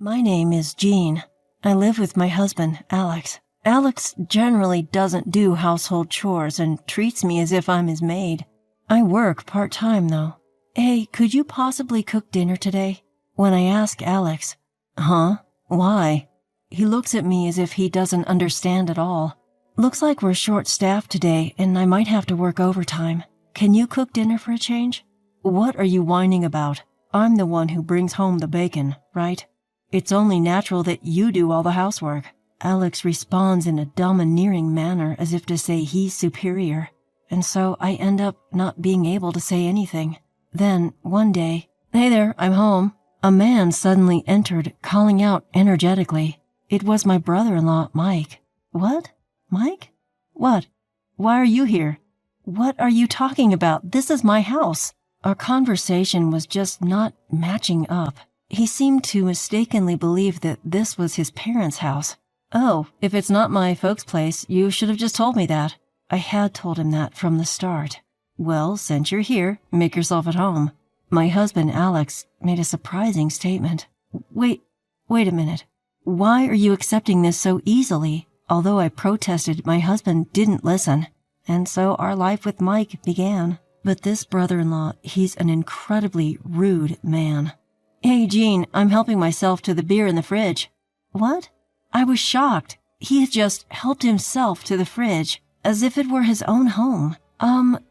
My name is Jean. I live with my husband, Alex. Alex generally doesn't do household chores and treats me as if I'm his maid. I work part-time, though. Hey, could you possibly cook dinner today? When I ask Alex, huh? Why? He looks at me as if he doesn't understand at all. Looks like we're short-staffed today and I might have to work overtime. Can you cook dinner for a change? What are you whining about? I'm the one who brings home the bacon, right? It's only natural that you do all the housework. Alex responds in a domineering manner as if to say he's superior. And so I end up not being able to say anything. Then, one day, "Hey there, I'm home." A man suddenly entered, calling out energetically. It was my brother-in-law, Mike. What? Mike? What? Why are you here? What are you talking about? This is my house. Our conversation was just not matching up. He seemed to mistakenly believe that this was his parents' house. Oh, if it's not my folks' place, you should have just told me that. I had told him that from the start. Well, since you're here, make yourself at home. My husband, Alex, made a surprising statement. Wait a minute. Why are you accepting this so easily? Although I protested, my husband didn't listen. And so our life with Mike began. But this brother-in-law, he's an incredibly rude man. Hey, Jean, I'm helping myself to the beer in the fridge. What? I was shocked. He had just helped himself to the fridge, as if it were his own home.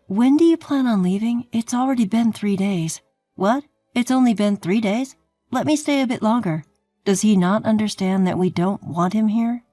When do you plan on leaving? It's already been 3 days. What? It's only been 3 days? Let me stay a bit longer. Does he not understand that we don't want him here?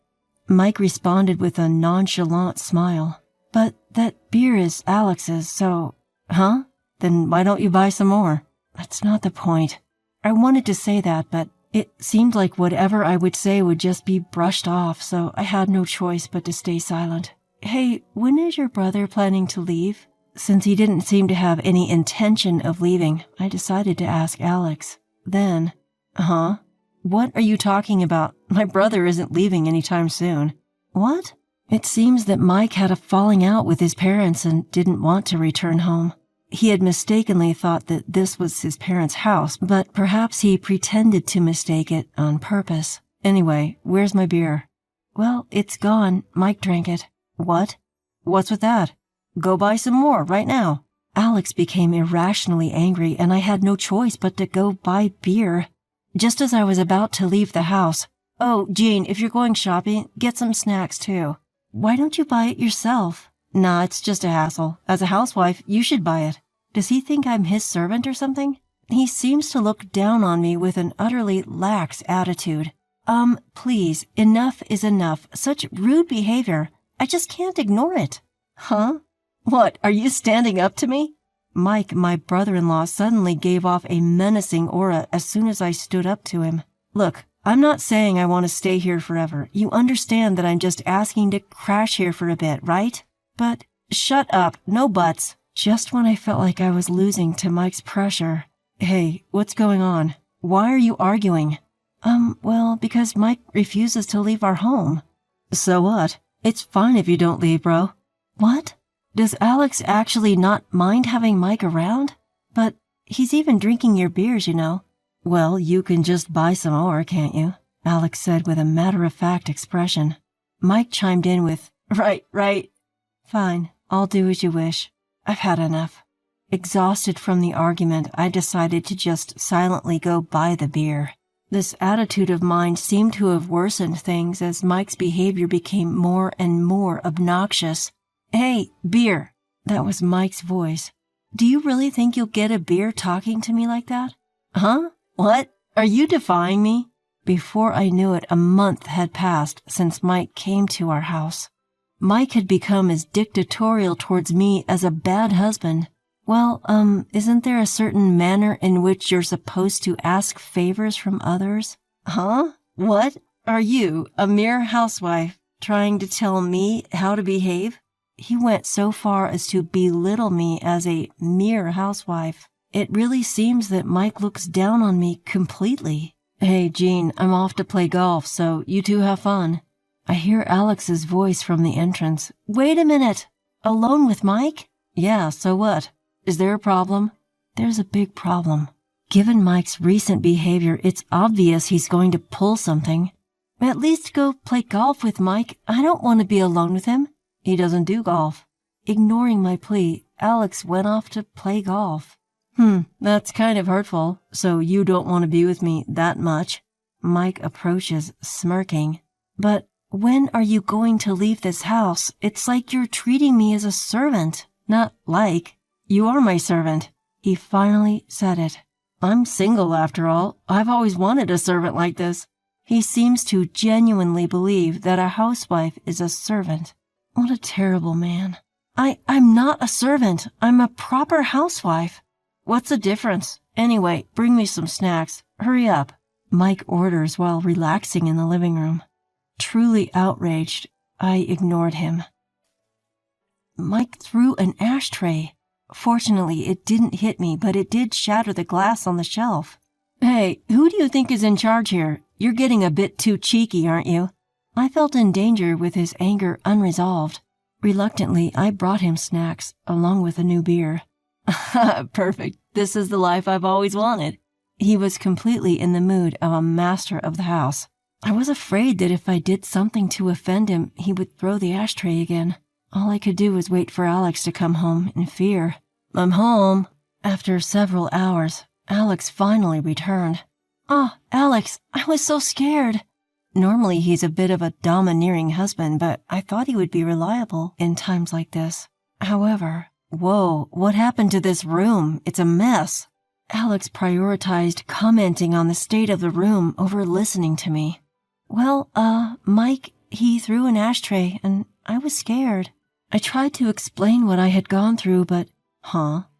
Mike responded with a nonchalant smile. But that beer is Alex's, so... Huh? Then why don't you buy some more? That's not the point. I wanted to say that, but it seemed like whatever I would say would just be brushed off, so I had no choice but to stay silent. Hey, when is your brother planning to leave? Since he didn't seem to have any intention of leaving, I decided to ask Alex. Then, huh? What are you talking about? My brother isn't leaving anytime soon. What? It seems that Mike had a falling out with his parents and didn't want to return home. He had mistakenly thought that this was his parents' house, but perhaps he pretended to mistake it on purpose. Anyway, where's my beer? Well, it's gone. Mike drank it. What? What's with that? Go buy some more right now. Alex became irrationally angry, and I had no choice but to go buy beer. Just as I was about to leave the house. Oh, Jean, if you're going shopping, get some snacks too. Why don't you buy it yourself? Nah, it's just a hassle. As a housewife, you should buy it. Does he think I'm his servant or something? He seems to look down on me with an utterly lax attitude. Please, enough is enough. Such rude behavior. I just can't ignore it. Huh? What, are you standing up to me? Mike, my brother-in-law, suddenly gave off a menacing aura as soon as I stood up to him. Look, I'm not saying I want to stay here forever. You understand that I'm just asking to crash here for a bit, right? But shut up, no buts. Just when I felt like I was losing to Mike's pressure. Hey, what's going on? Why are you arguing? Well, because Mike refuses to leave our home. So what? It's fine if you don't leave, bro. What? Does Alex actually not mind having Mike around? But he's even drinking your beers, you know. Well, you can just buy some more, can't you? Alex said with a matter-of-fact expression. Mike chimed in with, Right. Fine, I'll do as you wish. I've had enough. Exhausted from the argument, I decided to just silently go buy the beer. This attitude of mine seemed to have worsened things as Mike's behavior became more and more obnoxious. Hey, beer. That was Mike's voice. Do you really think you'll get a beer talking to me like that? Huh? What? Are you defying me? Before I knew it, a month had passed since Mike came to our house. Mike had become as dictatorial towards me as a bad husband. Well, isn't there a certain manner in which you're supposed to ask favors from others? Huh? What? Are you, a mere housewife, trying to tell me how to behave? He went so far as to belittle me as a mere housewife. It really seems that Mike looks down on me completely. Hey, Jean, I'm off to play golf, so you two have fun. I hear Alex's voice from the entrance. Wait a minute. Alone with Mike? Yeah, so what? Is there a problem? There's a big problem. Given Mike's recent behavior, it's obvious he's going to pull something. At least go play golf with Mike. I don't want to be alone with him. He doesn't do golf. Ignoring my plea, Alex went off to play golf. That's kind of hurtful. So you don't want to be with me that much? Mike approaches, smirking. But when are you going to leave this house? It's like you're treating me as a servant. Not like. You are my servant. He finally said it. I'm single after all. I've always wanted a servant like this. He seems to genuinely believe that a housewife is a servant. What a terrible man. I'm not a servant. I'm a proper housewife. What's the difference? Anyway, bring me some snacks. Hurry up. Mike orders while relaxing in the living room. Truly outraged, I ignored him. Mike threw an ashtray. Fortunately, it didn't hit me, but it did shatter the glass on the shelf. Hey, who do you think is in charge here? You're getting a bit too cheeky, aren't you? I felt in danger with his anger unresolved. Reluctantly, I brought him snacks, along with a new beer. Perfect. This is the life I've always wanted. He was completely in the mood of a master of the house. I was afraid that if I did something to offend him, he would throw the ashtray again. All I could do was wait for Alex to come home in fear. I'm home. After several hours, Alex finally returned. Oh, Alex, I was so scared. Normally he's a bit of a domineering husband, but I thought he would be reliable in times like this. However, whoa, what happened to this room? It's a mess. Alex prioritized commenting on the state of the room over listening to me. Well, Mike, he threw an ashtray and I was scared. I tried to explain what I had gone through, but,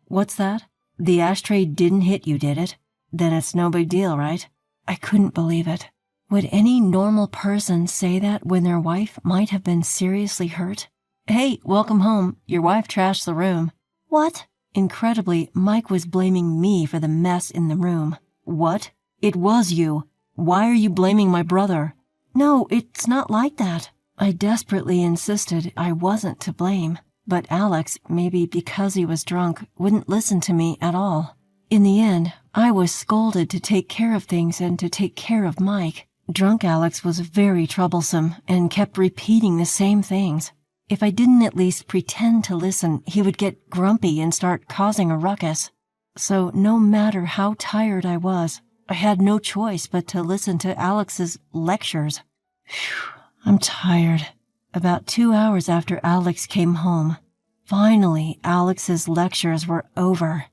what's that? The ashtray didn't hit you, did it? Then it's no big deal, right? I couldn't believe it. Would any normal person say that when their wife might have been seriously hurt? Hey, welcome home. Your wife trashed the room. What? Incredibly, Mike was blaming me for the mess in the room. What? It was you. Why are you blaming my brother? No, it's not like that. I desperately insisted I wasn't to blame, but Alex, maybe because he was drunk, wouldn't listen to me at all. In the end, I was scolded to take care of things and to take care of Mike. Drunk Alex was very troublesome and kept repeating the same things. If I didn't at least pretend to listen, he would get grumpy and start causing a ruckus. So no matter how tired I was, I had no choice but to listen to Alex's lectures. Phew, I'm tired. About 2 hours after Alex came home, finally Alex's lectures were over.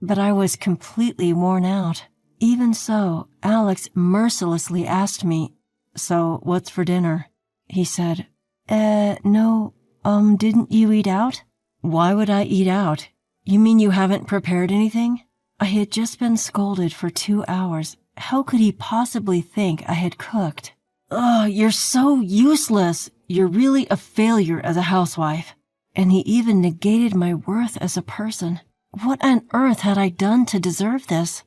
But I was completely worn out. Even so, Alex mercilessly asked me, So, what's for dinner? He said, No, didn't you eat out? Why would I eat out? You mean you haven't prepared anything? I had just been scolded for 2 hours. How could he possibly think I had cooked? Ugh, you're so useless. You're really a failure as a housewife. And he even negated my worth as a person. What on earth had I done to deserve this?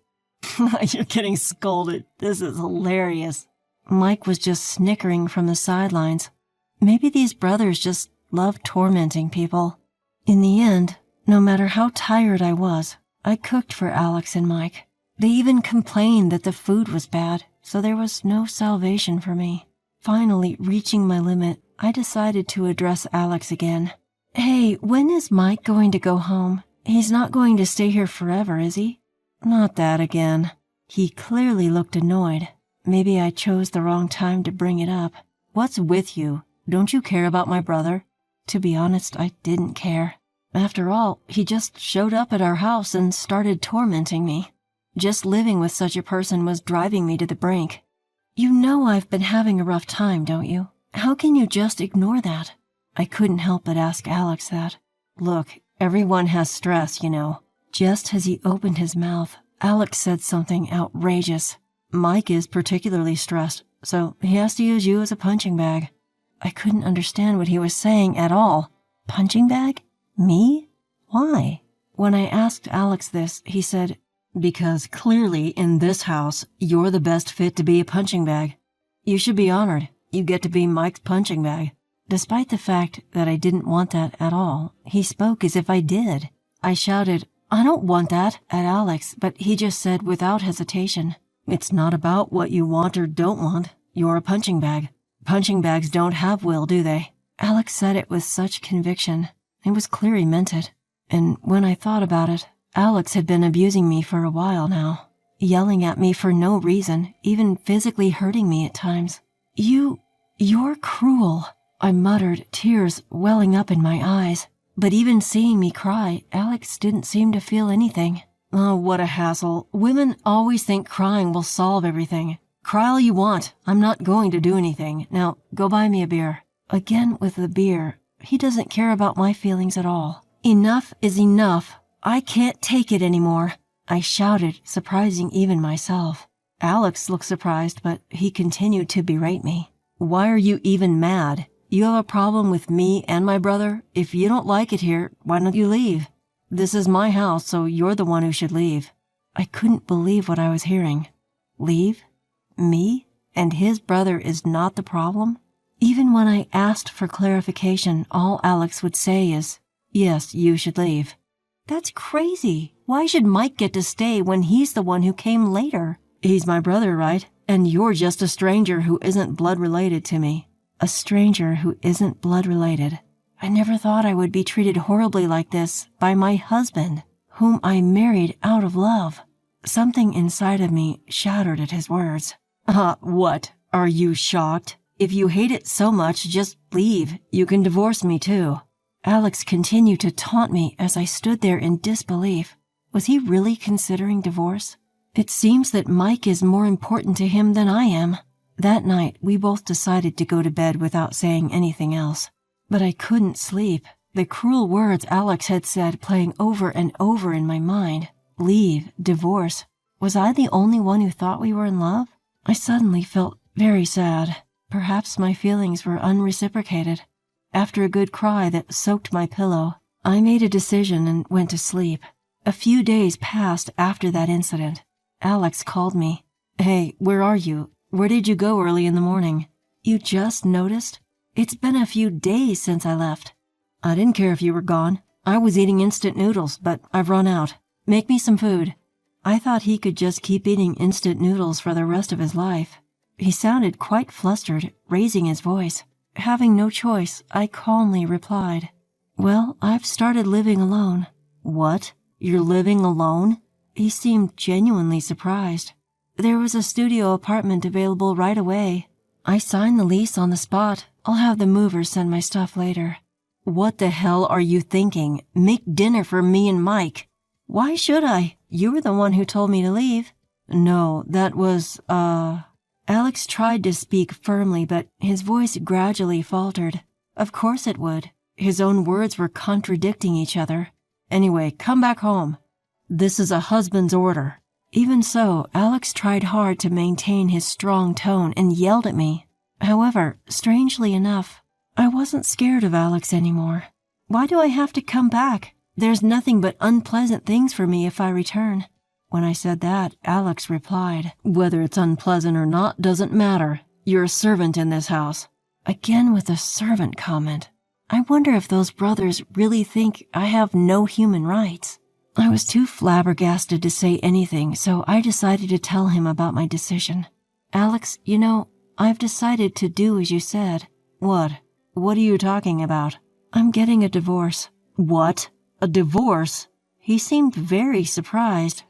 You're getting scolded. This is hilarious. Mike was just snickering from the sidelines. Maybe these brothers just love tormenting people. In the end, no matter how tired I was, I cooked for Alex and Mike. They even complained that the food was bad, so there was no salvation for me. Finally, reaching my limit, I decided to address Alex again. Hey, when is Mike going to go home? He's not going to stay here forever, is he? Not that again. He clearly looked annoyed. Maybe I chose the wrong time to bring it up. What's with you? Don't you care about my brother? To be honest, I didn't care. After all, he just showed up at our house and started tormenting me. Just living with such a person was driving me to the brink. You know I've been having a rough time, don't you? How can you just ignore that? I couldn't help but ask Alex that. Look, everyone has stress, you know. Just as he opened his mouth, Alex said something outrageous. Mike is particularly stressed, so he has to use you as a punching bag. I couldn't understand what he was saying at all. Punching bag? Me? Why? When I asked Alex this, he said, Because clearly in this house, you're the best fit to be a punching bag. You should be honored. You get to be Mike's punching bag. Despite the fact that I didn't want that at all, he spoke as if I did. I shouted, I don't want that at Alex, but he just said without hesitation, "It's not about what you want or don't want. You're a punching bag. Punching bags don't have will, do they?" Alex said it with such conviction. It was clear he meant it. And when I thought about it, Alex had been abusing me for a while now, yelling at me for no reason, even physically hurting me at times. You're cruel," I muttered, tears welling up in my eyes. But even seeing me cry, Alex didn't seem to feel anything. Oh, what a hassle. Women always think crying will solve everything. Cry all you want. I'm not going to do anything. Now, go buy me a beer. Again with the beer. He doesn't care about my feelings at all. Enough is enough. I can't take it anymore, I shouted, surprising even myself. Alex looked surprised, but he continued to berate me. "Why are you even mad? You have a problem with me and my brother? If you don't like it here, why don't you leave? This is my house, so you're the one who should leave." I couldn't believe what I was hearing. Leave? Me? And his brother is not the problem? Even when I asked for clarification, all Alex would say is, "Yes, you should leave." That's crazy. Why should Mike get to stay when he's the one who came later? He's my brother, right? And you're just a stranger who isn't blood related to me. A stranger who isn't blood related. I never thought I would be treated horribly like this by my husband, whom I married out of love. Something inside of me shuddered at his words. What? Are you shocked? If you hate it so much, just leave. You can divorce me too. Alex continued to taunt me as I stood there in disbelief. Was he really considering divorce? It seems that Mike is more important to him than I am. That night, we both decided to go to bed without saying anything else. But I couldn't sleep. The cruel words Alex had said playing over and over in my mind. Leave, divorce. Was I the only one who thought we were in love? I suddenly felt very sad. Perhaps my feelings were unreciprocated. After a good cry that soaked my pillow, I made a decision and went to sleep. A few days passed after that incident. Alex called me. "Hey, where are you? Where did you go early in the morning? You just noticed? It's been a few days since I left." "I didn't care if you were gone. I was eating instant noodles, but I've run out. Make me some food." I thought he could just keep eating instant noodles for the rest of his life. He sounded quite flustered, raising his voice. Having no choice, I calmly replied, "Well, I've started living alone." "What? You're living alone?" He seemed genuinely surprised. "There was a studio apartment available right away. I signed the lease on the spot. I'll have the movers send my stuff later." "What the hell are you thinking? Make dinner for me and Mike." "Why should I? You were the one who told me to leave." "No, that was, Alex tried to speak firmly, but his voice gradually faltered. Of course it would. His own words were contradicting each other. "Anyway, come back home. This is a husband's order." Even so, Alex tried hard to maintain his strong tone and yelled at me. However, strangely enough, I wasn't scared of Alex anymore. Why do I have to come back? There's nothing but unpleasant things for me if I return. When I said that, Alex replied, "Whether it's unpleasant or not doesn't matter. You're a servant in this house." Again with the servant comment. I wonder if those brothers really think I have no human rights. I was too flabbergasted to say anything, so I decided to tell him about my decision. "Alex, I've decided to do as you said." "What? What are you talking about?" "I'm getting a divorce." "What? A divorce?" He seemed very surprised.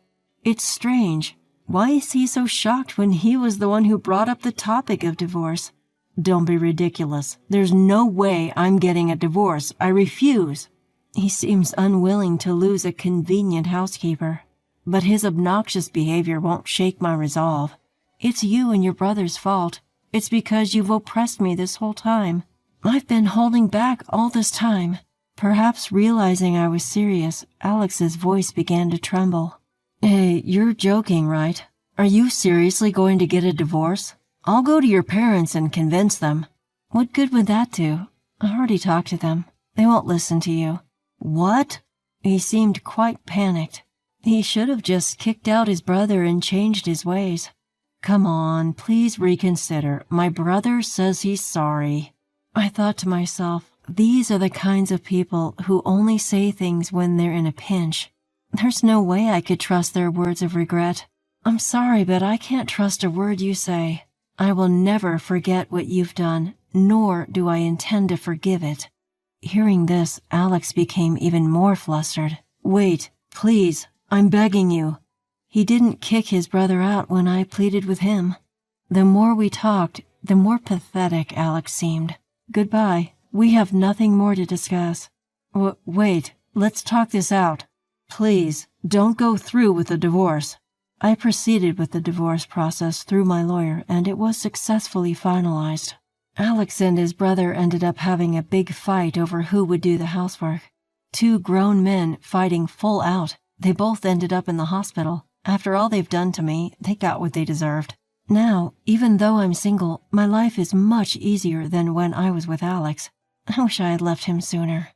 It's strange. Why is he so shocked when he was the one who brought up the topic of divorce? "Don't be ridiculous. There's no way I'm getting a divorce. I refuse." He seems unwilling to lose a convenient housekeeper. But his obnoxious behavior won't shake my resolve. "It's you and your brother's fault. It's because you've oppressed me this whole time. I've been holding back all this time." Perhaps realizing I was serious, Alex's voice began to tremble. "Hey, you're joking, right? Are you seriously going to get a divorce? I'll go to your parents and convince them." "What good would that do? I already talked to them. They won't listen to you." "What?" He seemed quite panicked. He should have just kicked out his brother and changed his ways. "Come on, please reconsider. My brother says he's sorry." I thought to myself, these are the kinds of people who only say things when they're in a pinch. There's no way I could trust their words of regret. I'm sorry, but I can't trust a word you say. I will never forget what you've done, nor do I intend to forgive it." Hearing this, Alex became even more flustered. "Wait, please, I'm begging you." He didn't kick his brother out when I pleaded with him. The more we talked, the more pathetic Alex seemed. "Goodbye. We have nothing more to discuss." Wait, let's talk this out. Please, don't go through with the divorce." I proceeded with the divorce process through my lawyer, and it was successfully finalized. Alex and his brother ended up having a big fight over who would do the housework. Two grown men fighting full out. They both ended up in the hospital. After all they've done to me, they got what they deserved. Now, even though I'm single, my life is much easier than when I was with Alex. I wish I had left him sooner.